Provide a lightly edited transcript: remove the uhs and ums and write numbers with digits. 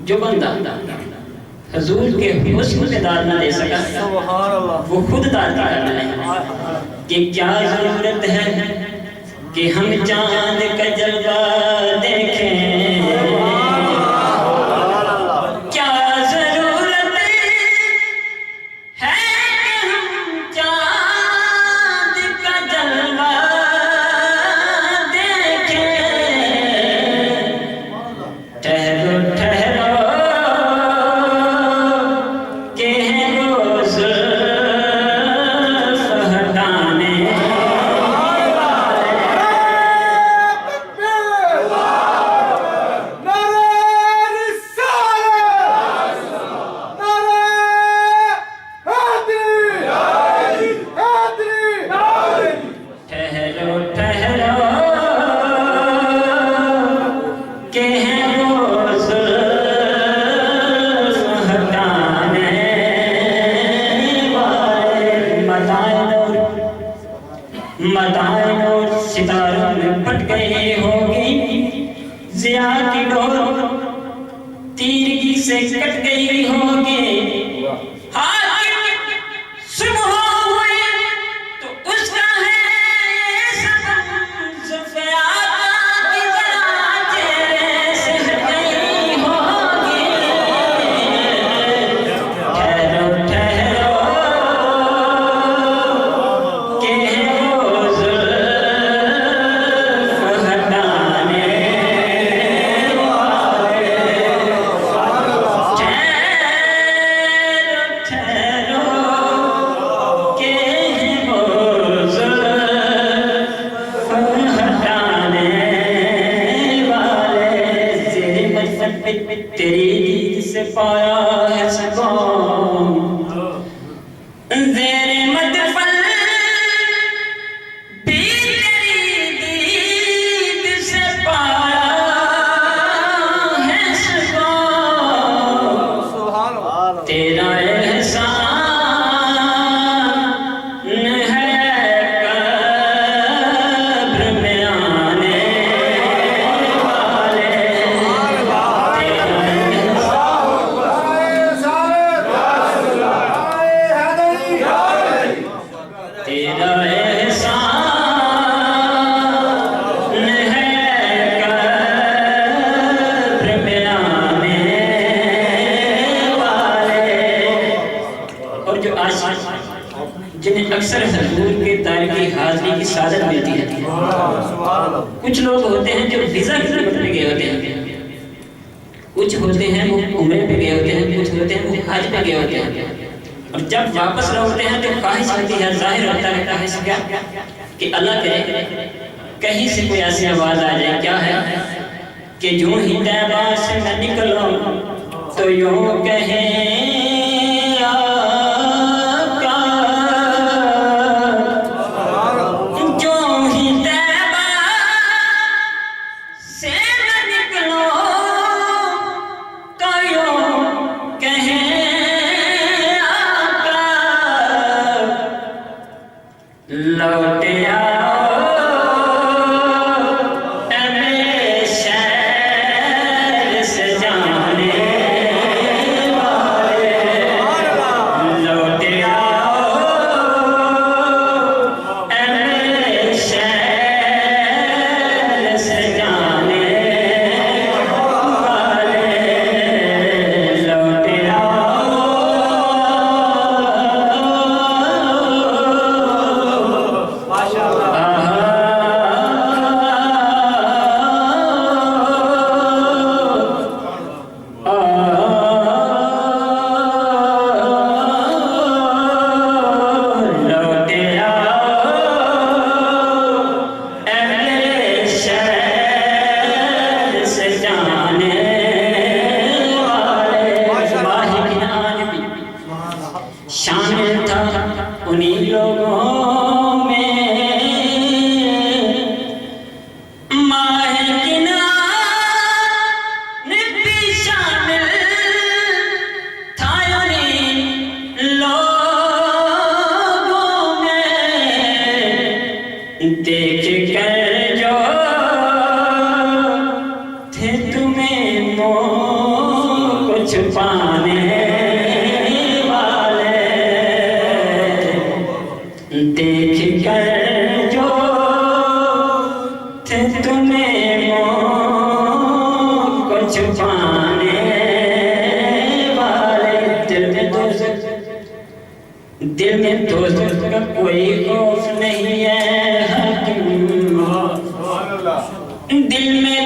جو بندہ حضور کے حسن پہ داد نہ دے سکا وہ خود داد کا کرنا ہے کہ کیا ضرورت ہے کہ ہم چاند کا جلوہ دیکھیں، کیا ضرورت ہے کہ ہم چاند کا جلوہ دیکھیں، ٹھہرو ٹھہرو مدائن اور ستاروں میں پٹ گئی ہوگی، ضیاء کی ڈور تیرگی سے کٹ گئی ہوگی، صبح ہوئی تو اس کا ہے سبب زفیہ کی ذرا چہرے سے ہٹ گئی ہوگی، ٹھہرو ٹھہرو تیری دید سے پایا ہے سکون، زیر مدفن بھی تیری دید سے پایا ہے سکون، تیرا احسان جنہیں اکثر حضور کے دار کی حاضری کی سعادت ملتی ہے۔ کچھ لوگ ہوتے ہیں جو ویزا کی خدمت پہ گئے ہوتے ہیں، کچھ ہوتے ہیں وہ عمرے پہ گئے ہوتے ہیں، کچھ ہوتے ہیں وہ حج پہ گئے ہوتے ہیں، اور جب واپس لوٹتے ہیں تو خواہش ہوتی ہے، ظاہر ہوتا ہے خواہش کیا کہ اللہ کرے کہیں سے کوئی ایسی آواز آ جائے، کیا ہے کہ جو ہی طیبہ سے میں نکلوں تو یوں کہیں شامل تھا انہی لوگوں میں ماہ کنان بھی شامل تھا انہی لوگوں میں دیکھ کر جو تھے تمہیں منہ کو چھپانے دیکھ کر جو تھے تمہیں منہ کو چھپانے والے دل میں دوزخ کا کوئی خوف نہیں ہے حاکم دل میں